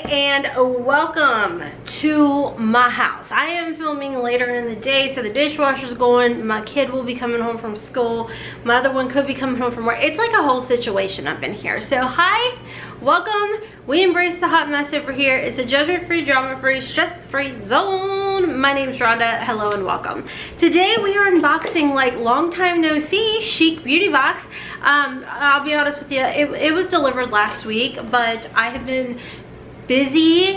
and welcome to my house. I am filming later in the day, so the dishwasher's going, my kid will be coming home from school, my other one could be coming home from work. It's like a whole situation up in here. So hi, welcome. We embrace the hot mess over here. It's a judgment-free, drama-free, stress-free zone. My name's Rhonda. Hello and welcome. Today we are unboxing, like, long time no see, Chic Beauty Box. I'll be honest with you, it was delivered last week, but I have been busy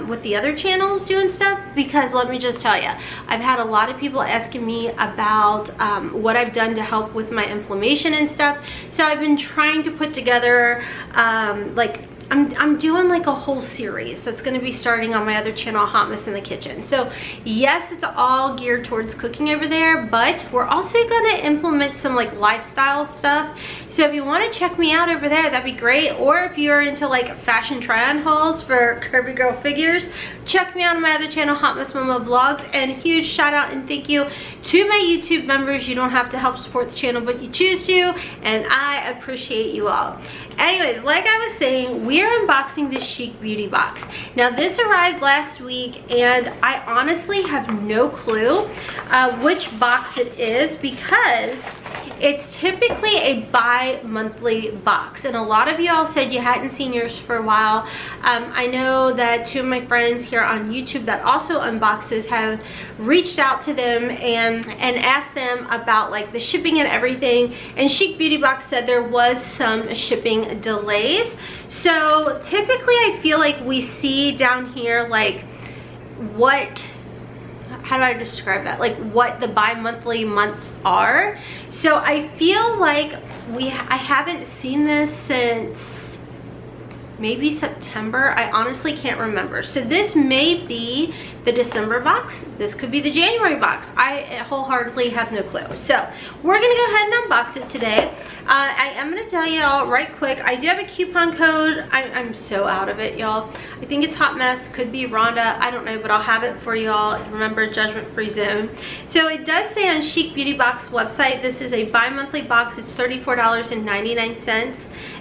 with the other channels doing stuff, because let me just tell you, I've had a lot of people asking me about what I've done to help with my inflammation and stuff. So I've been trying to put together like I'm doing like a whole series that's going to be starting on my other channel, Hotmess in the Kitchen. So yes, it's all geared towards cooking over there, but we're also going to implement some like lifestyle stuff. So if you want to check me out over there, that'd be great. Or if you're into like fashion try-on hauls for curvy girl figures, check me out on my other channel, Hotmess Momma Vlogs. And huge shout out and thank you to my YouTube members. You don't have to help support the channel, but you choose to, and I appreciate you all. Anyways, like I was saying, we are unboxing this Chic Beauty Box. Now this arrived last week, and I honestly have no clue which box it is, because it's typically a bi-monthly box, and a lot of y'all said you hadn't seen yours for a while. I know that two of my friends here on YouTube that also unboxes have reached out to them and asked them about like the shipping and everything, and Chic Beauty Box said there was some shipping delays. So typically I feel like we see down here like what, how do I describe that, like what the bi-monthly months are. So I feel like I haven't seen this since maybe September. I honestly can't remember. So this may be the December box, this could be the January box. I wholeheartedly have no clue. So we're gonna go ahead and unbox it today. I am gonna tell y'all right quick, I do have a coupon code. I'm so out of it, y'all. I think it's Hot Mess, could be Rhonda, I don't know, but I'll have it for y'all. Remember, judgment-free zone. So it does say on Chic Beauty Box website, this is a bi-monthly box. It's $34.99.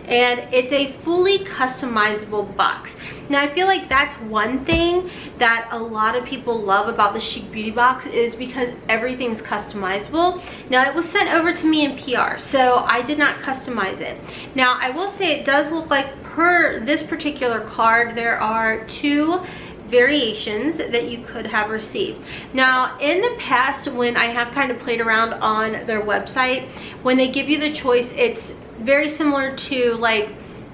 and it's a fully customizable box. Now I feel like that's one thing that a lot of people love about the Chic Beauty Box, is because everything's customizable. Now it was sent over to me in PR, so I did not customize it. Now I will say it does look like, per this particular card, there are two variations that you could have received. Now in the past, when I have kind of played around on their website, when they give you the choice, it's very similar to like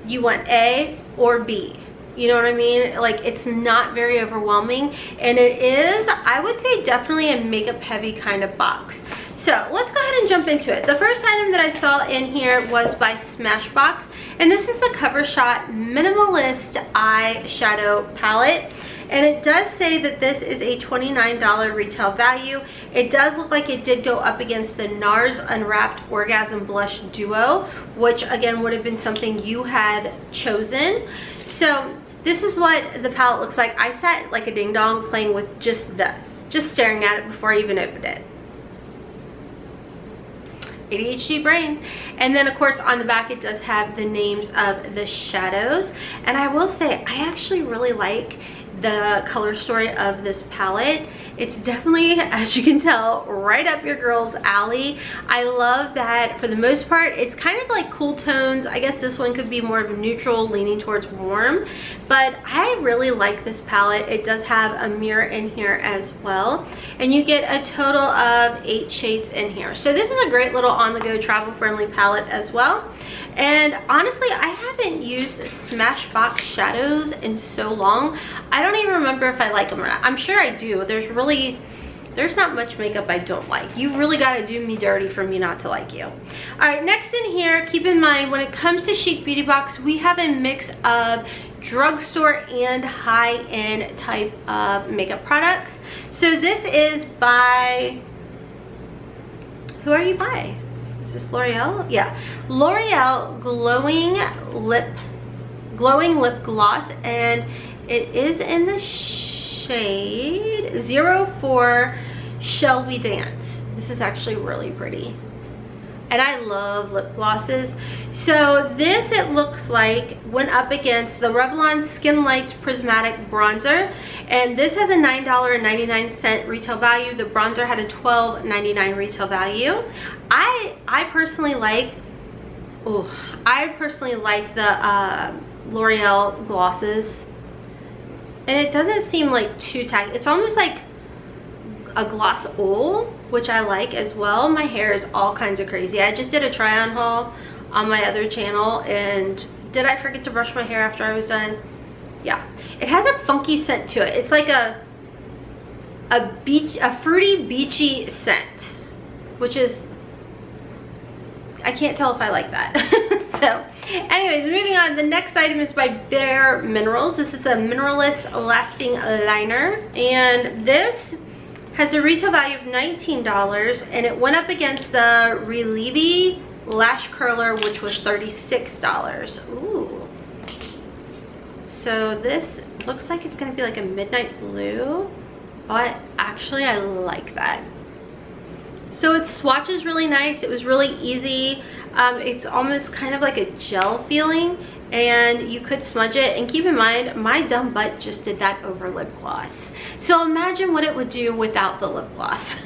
you want A or B. You know what I mean? Like it's not very overwhelming, and it is, I would say, definitely a makeup heavy kind of box. So let's go ahead and jump into it. The first item that I saw in here was by Smashbox, and this is the Cover Shot Minimalist Eyeshadow Palette. And it does say that this is a $29 retail value. It does look like it did go up against the NARS Unwrapped Orgasm Blush Duo, which again would have been something you had chosen. So this is what the palette looks like. I sat like a ding dong playing with just this, just staring at it before I even opened it. ADHD brain. And then of course on the back it does have the names of the shadows. And I will say, I actually really like the color story of this palette. It's definitely, as you can tell, right up your girl's alley. I love that for the most part it's kind of like cool tones. I guess this one could be more of a neutral, leaning towards warm, but I really like this palette. It does have a mirror in here as well, and you get a total of 8 shades in here. So this is a great little on-the-go travel friendly palette as well. And honestly, I haven't used Smashbox shadows in so long. I don't even remember if I like them or not. I'm sure I do. There's not much makeup I don't like. You really gotta do me dirty for me not to like you. All right, next in here, keep in mind, when it comes to Chic Beauty Box, we have a mix of drugstore and high-end type of makeup products. So this is by, who are you by? Is this L'Oreal? Yeah, L'Oreal Glowing Lip Gloss, and it is in the shade 04 Shall We Dance. This is actually really pretty. and I love lip glosses. So this, it looks like, went up against the Revlon Skin Lights Prismatic Bronzer, and this has a $9.99 retail value. The bronzer had a $12.99 retail value. I personally like the L'Oreal glosses, and it doesn't seem like too tacky. It's almost like a gloss oil, which I like as well. My hair is all kinds of crazy. I just did a try on haul on my other channel, and did I forget to brush my hair after I was done? Yeah, it has a funky scent to it. It's like a fruity beachy scent, which is, I can't tell if I like that. So anyways, moving on. The next item is by Bare Minerals. This is the Mineralist Lasting Liner, and this has a retail value of $19, and it went up against the Relieve Lash Curler, which was $36. Ooh. So this looks like it's gonna be like a midnight blue, but actually I like that. So its swatch is really nice. It was really easy. It's almost kind of like a gel feeling, and you could smudge it. And keep in mind, my dumb butt just did that over lip gloss. So imagine what it would do without the lip gloss.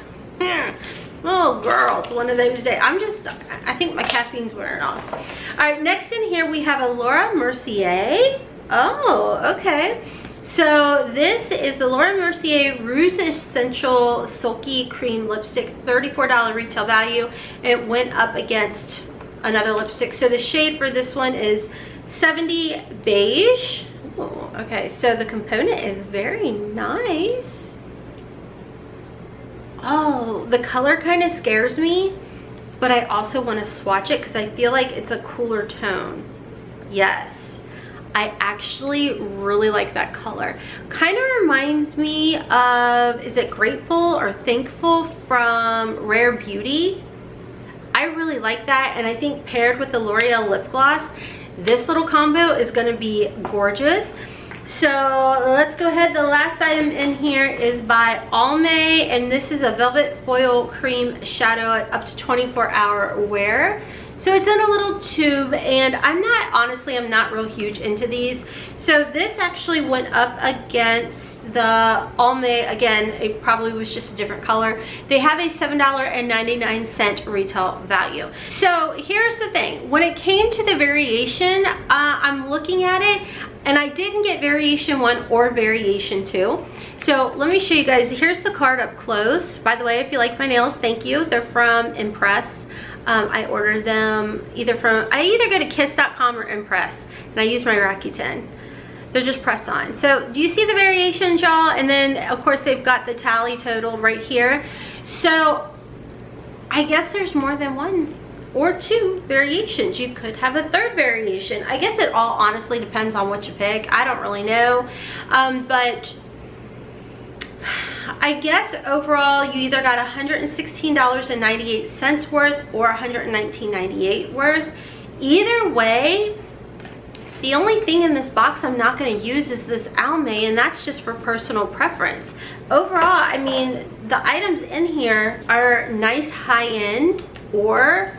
Oh girl, it's one of those days. I think my caffeine's wearing off. All right, next in here we have a Laura Mercier. Oh, okay. So this is the Laura Mercier Rouge Essential Silky Cream Lipstick, $34 retail value. It went up against another lipstick. So the shade for this one is 70 Beige. Ooh, okay, so the component is very nice. Oh, the color kind of scares me, but I also want to swatch it because I feel like it's a cooler tone. Yes, I actually really like that color. Kind of reminds me of, is it Grateful or Thankful from Rare Beauty? I really like that, and I think paired with the L'Oreal lip gloss, this little combo is going to be gorgeous. So let's go ahead. The last item in here is by Almay, and this is a Velvet Foil Cream Shadow up to 24-hour wear. So it's in a little tube, and I'm not real huge into these. So this actually went up against the Almay. Again, it probably was just a different color. They have a $7.99 retail value. So here's the thing. When it came to the variation, I'm looking at it, and I didn't get variation 1 or variation 2. So let me show you guys. Here's the card up close. By the way, if you like my nails, thank you. They're from Impress. I ordered them I either go to kiss.com or Impress, and I use my Rakuten. They're just press on. So do you see the variations, y'all? And then of course they've got the tally total right here. So I guess there's more than 1 or 2 variations. You could have a 3rd variation. I guess it all honestly depends on what you pick. I don't really know, but I guess overall you either got $116.98 worth or $119.98 worth. Either way, the only thing in this box I'm not going to use is this Almay, and that's just for personal preference. Overall, I mean, the items in here are nice high-end or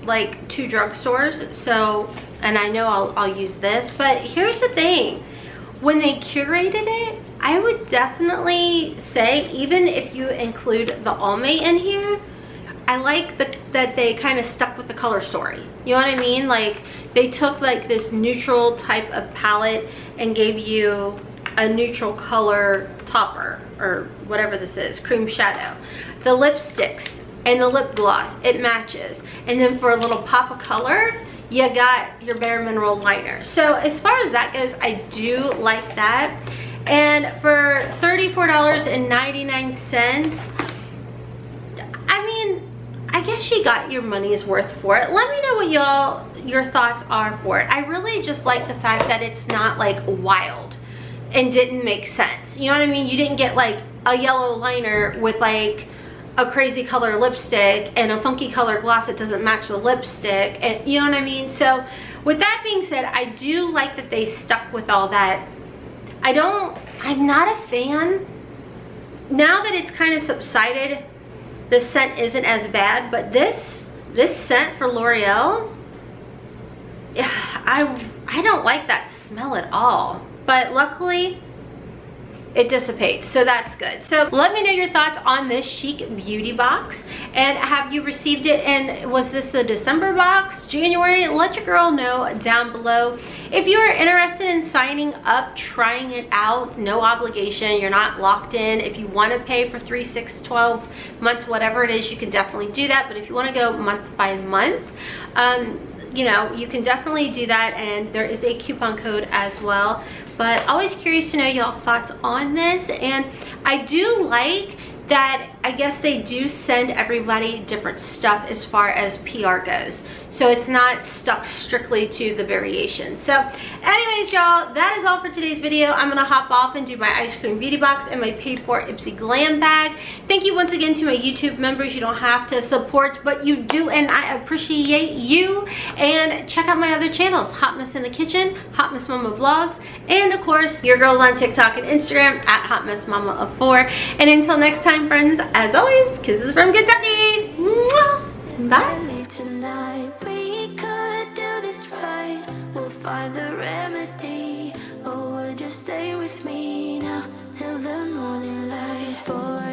like 2 drugstores. So, and I know I'll use this, but here's the thing. When they curated it, I would definitely say, even if you include the Almay in here, I like that they kind of stuck with the color story. You know what I mean? Like, they took like this neutral type of palette and gave you a neutral color topper, or whatever this is, cream shadow. The lipsticks and the lip gloss, it matches. And then for a little pop of color, you got your Bare Mineral liner. So as far as that goes, I do like that. And for $34.99, I mean, I guess you got your money's worth for it. Let me know what your thoughts are for it. I really just like the fact that it's not like wild and didn't make sense. You know what I mean? You didn't get like a yellow liner with like a crazy color lipstick and a funky color gloss that doesn't match the lipstick, and you know what I mean? So with that being said, I do like that they stuck with all that. I'm not a fan. Now that it's kind of subsided, the scent isn't as bad, but this This scent for L'Oreal, yeah, I don't like that smell at all, but luckily it dissipates, so that's good. So let me know your thoughts on this Chic Beauty Box, and have you received it, and was this the December box, January? Let your girl know down below. If you are interested in signing up, trying it out, no obligation, you're not locked in. If you want to pay for 3, 6, 12 months, whatever it is, you can definitely do that. But if you want to go month by month, you know, you can definitely do that, and there is a coupon code as well. But always curious to know y'all's thoughts on this. And I do like that, I guess they do send everybody different stuff as far as PR goes, so it's not stuck strictly to the variation. So anyways, y'all, that is all for today's video. I'm gonna hop off and do my ice cream beauty box and my paid for Ipsy Glam bag. Thank you once again to my YouTube members. You don't have to support, but you do, and I appreciate you. And check out my other channels, Hotmess in the Kitchen, Hotmess Momma Vlogs, and of course your girls on TikTok and Instagram at Hotmess Momma of 4. And until next time, friends, as always, kisses from Kentucky. Mwah! Bye. Tonight we could do this right. We'll find the remedy. Or would you stay with me now till the morning light? For